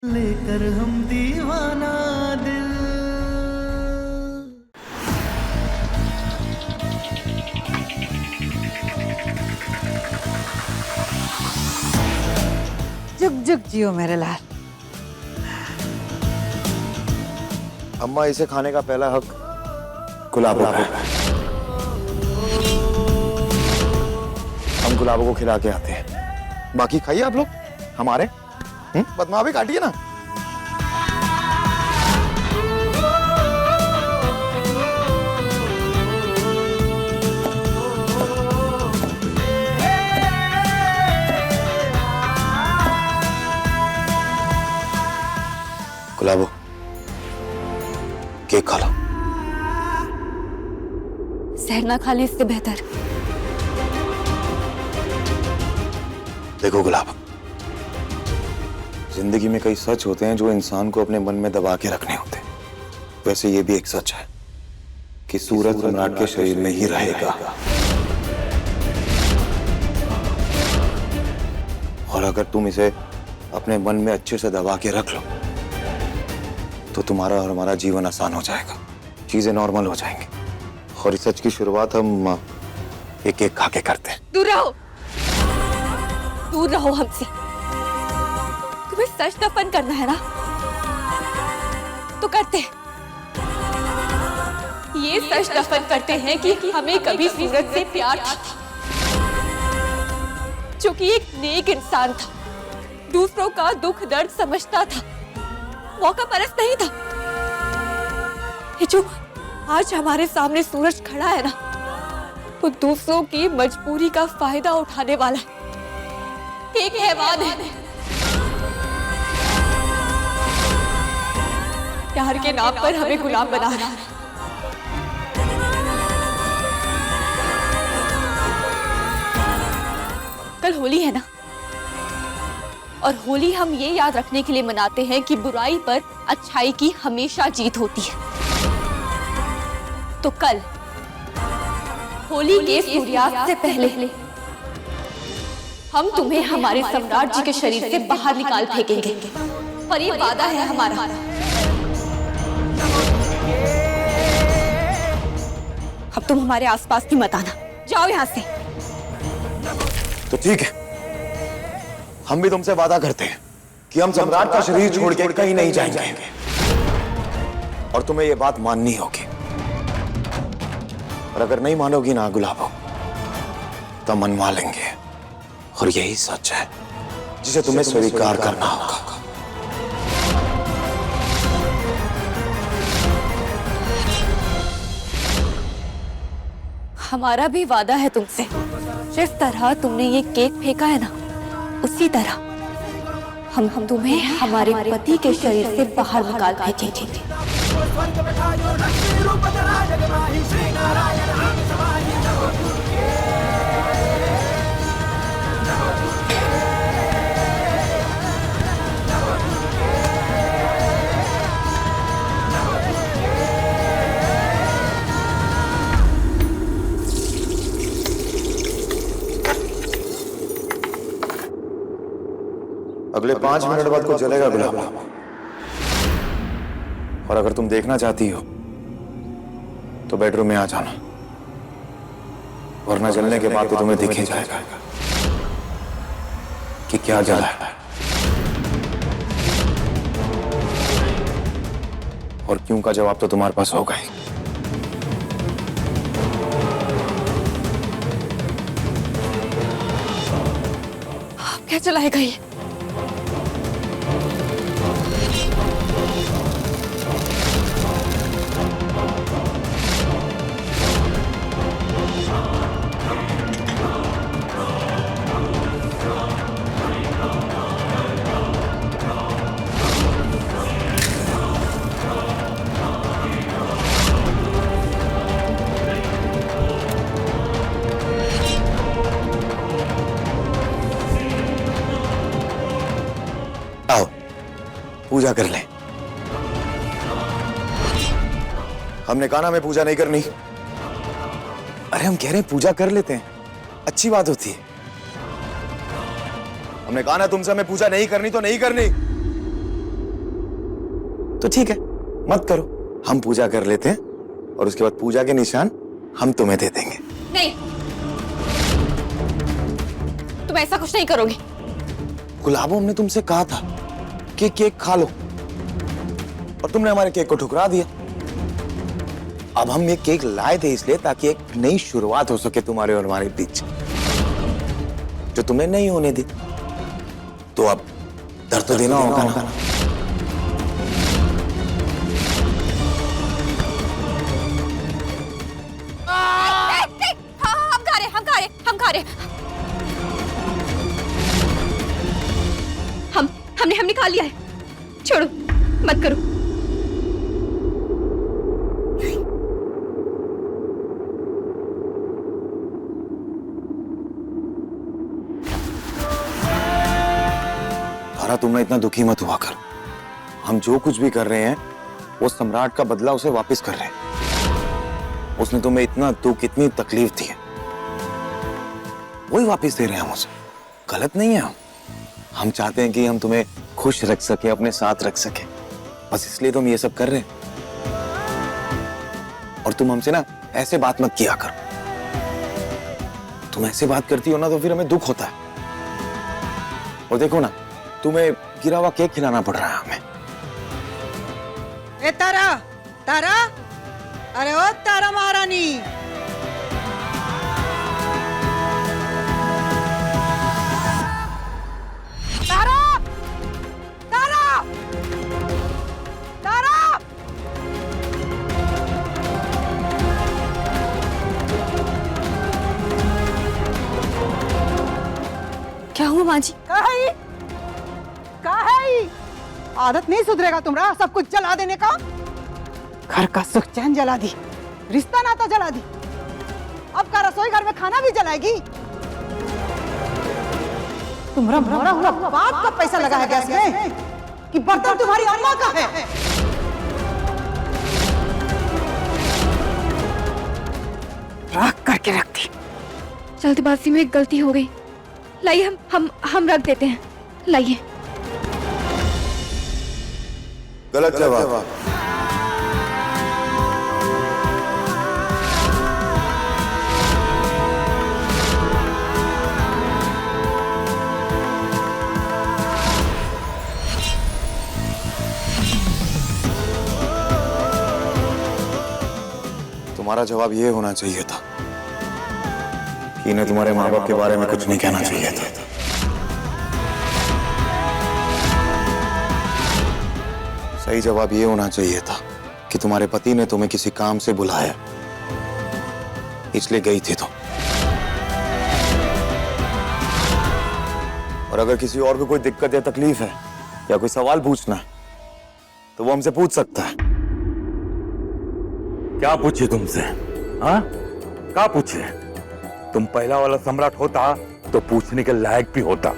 लेकर हम दीवाना दिल। जुग जुग जियो मेरे लाल। अम्मा, इसे खाने का पहला हक गुलाबों का है। हम गुलाबों को खिला के आते हैं, बाकी खाइए आप लोग हमारे। बदमाश भी काटिए ना। गुलाबो, केक खा लो। सहर ना खा ले इससे बेहतर। देखो गुलाब, जिंदगी में कई सच होते हैं जो इंसान को अपने मन में दबा के रखने होते हैं। वैसे ये भी एक सच है कि सूरज सम्राट के शरीर में ही रहेगा, और अगर तुम इसे अपने मन में अच्छे से दबा के रख लो तो तुम्हारा और हमारा जीवन आसान हो जाएगा, चीजें नॉर्मल हो जाएंगी। और इस सच की शुरुआत हम एक एक खा के करते हैं। दूर रहो, दूर रहो हमसे। तुम्हें सच दफन करना है ना, तो करते हैं। ये सच दफन करते हैं कि हमें कभी सूरज से प्यार था, जो कि एक नेक इंसान था, दूसरों का दुख दर्द समझता था, मौका परस्त नहीं था। ये जो आज हमारे सामने सूरज खड़ा है ना, वो दूसरों की मजबूरी का फायदा उठाने वाला है, एक हैवान है। प्यार के नाम पर हमें गुलाम बना रहा है। कल होली है ना, और होली हम ये याद रखने के लिए मनाते हैं कि बुराई पर अच्छाई की हमेशा जीत होती है। तो कल होली के सूर्यास्त से पहले हम तुम्हें हमारे सम्राट जी के शरीर से बाहर निकाल फेंकेंगे, और ये वादा है हमारा। अब तुम हमारे आसपास की मत आना, जाओ यहाँ से। तो ठीक है, हम भी तुमसे वादा करते हैं कि हम सम्राट का शरीर छोड़ के कहीं नहीं जाएंगे, और तुम्हें यह बात माननी होगी। और अगर नहीं मानोगी ना गुलाबो, तो मनवा लेंगे, और यही सच है जिसे तुम्हें स्वीकार करना होगा। हमारा भी वादा है तुमसे, जिस तरह तुमने ये केक फेंका है ना, उसी तरह हम तुम्हें हमारे पति के शरीर से बाहर निकाल फेंकेंगे। अगले 5 मिनट बाद कुछ जलेगा गुलाब, और अगर तुम देखना चाहती हो तो बेडरूम में आ जाना, वरना जलने के बाद तो तुम्हें दिख ही जाएगा कि क्या जला है, और क्यों का जवाब तो तुम्हारे पास होगा ही। क्या चलाएगा ये? आओ पूजा कर लें। हमने कहा ना हमें पूजा नहीं करनी। अरे हम कह रहे हैं पूजा कर लेते हैं, अच्छी बात होती है। हमने कहा ना तुमसे हमें पूजा नहीं करनी तो नहीं करनी। तो ठीक है, मत करो, हम पूजा कर लेते हैं और उसके बाद पूजा के निशान हम तुम्हें दे देंगे। नहीं, तुम ऐसा कुछ नहीं करोगे। गुलाबो, हमने तुमसे कहा था कि केक खा लो और तुमने हमारे केक को ठुकरा दिया। अब हम ये केक लाए थे इसलिए ताकि एक नई शुरुआत हो सके तुम्हारे और हमारे बीच, जो तुमने नहीं होने दी। तो अब दर्द तो देना होगा ना। हम खा रहे। हमने खा लिया है, छोड़ो, मत करो। तारा, तुमने इतना दुखी मत हुआ कर। हम जो कुछ भी कर रहे हैं वो सम्राट का बदला उसे वापस कर रहे हैं। उसने तुम्हें इतना दुख, इतनी तकलीफ दी है, वही वापस दे रहे हैं हम उसे। गलत नहीं है हम चाहते हैं कि हम तुम्हें खुश रख सके, अपने साथ रख सके, बस इसलिए तो हम ये सब कर रहे हैं। और तुम हमसे ना ऐसे बात मत किया करो। तुम ऐसे बात करती हो ना तो फिर हमें दुख होता है। और देखो ना, तुम्हें गिरा हुआ केक खिलाना पड़ रहा है हमें। ए तारा, तारा, अरे ओ तारा महारानी, तारा, तारा, तारा। क्या हुआ माँ जी? कहाँ है? आदत नहीं सुधरेगा तुम्हारा सब कुछ जला देने का। घर का सुख चैन जला दी, रिश्ता नाता जला दी, अब का रसोई घर में खाना भी जलाएगी। तुम्हारा मरा हुआ बाप का पैसा लगाया गया इसमें कि बर्तन तुम्हारी अम्मा का है। राख करके रख दी। जल्दबाजी में एक गलती हो गई। लाइए, हम रख देते हैं। लाइए। गलत जवाब। तुम्हारा जवाब ये होना चाहिए था कि इन्हें तुम्हारे माँ बाप के बारे में कुछ नहीं कहना चाहिए था। सही जवाब ये होना चाहिए था कि तुम्हारे पति ने तुम्हें किसी काम से बुलाया, इसलिए गई थी तुम। और अगर किसी और को कोई दिक्कत या तकलीफ है या कोई सवाल पूछना है तो वो हमसे पूछ सकता है। क्या पूछे तुमसे? हाँ, क्या पूछे? तुम पहला वाला सम्राट होता तो पूछने के लायक भी होता।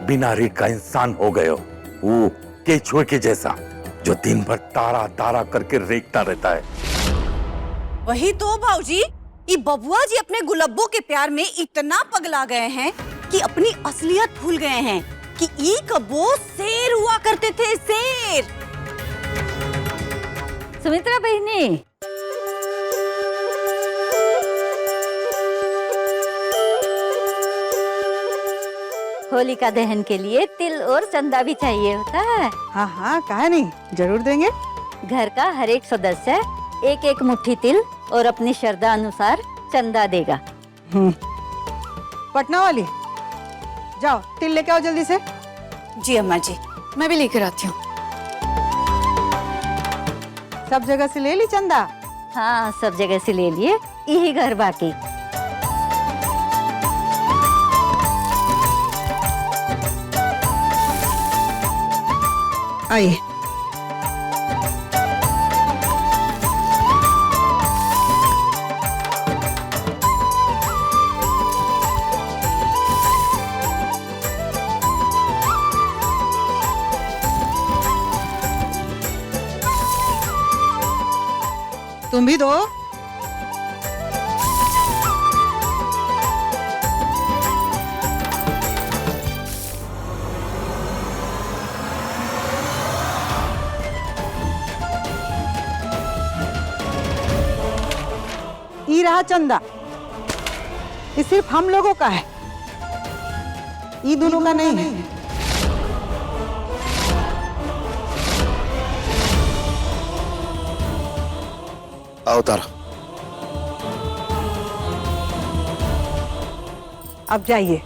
बिना रीढ़ का इंसान हो गए हो, वो केचुए के जैसा जो दिन भर तारा तारा करके रेखता रहता है। वही तो भाऊजी, ये बबुआ जी अपने गुलब्बो के प्यार में इतना पगला गए हैं कि अपनी असलियत भूल गए हैं कि ई कबो शेर हुआ करते थे, शेर। सुमित्रा बहनी, होलिका दहन के लिए तिल और चंदा भी चाहिए होता है। हाँ हाँ, काहे नहीं, जरूर देंगे। घर का हर एक सदस्य एक एक मुट्ठी तिल और अपनी श्रद्धा अनुसार चंदा देगा। पटना वाली, जाओ तिल लेके आओ जल्दी से। जी अम्मा जी। मैं भी लेकर आती हूँ। सब जगह से ले ली चंदा? हाँ, सब जगह से ले लिए, यही घर बाकी। आइए। तुम भी दो। ये रहा चंदा, ये सिर्फ हम लोगों का है, ये दोनों का नहीं है। आओ तारा। अब जाइए।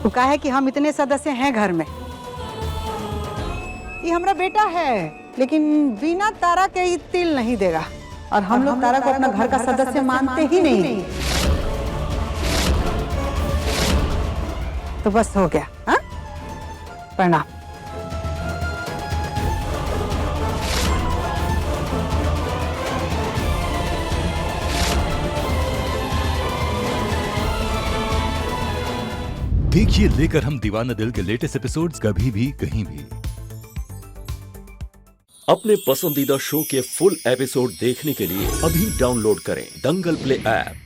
वो कहा है कि हम इतने सदस्य हैं घर में, ये हमारा बेटा है, लेकिन बिना तारा के ये तिल नहीं देगा, और हम लोग तारा को अपना घर का सदस्य मानते ही नहीं। तो बस हो गया। हाँ, प्रणाम। देखिए लेकर हम दीवाना दिल के लेटेस्ट एपिसोड्स कभी भी कहीं भी। अपने पसंदीदा शो के फुल एपिसोड देखने के लिए अभी डाउनलोड करें दंगल प्ले ऐप।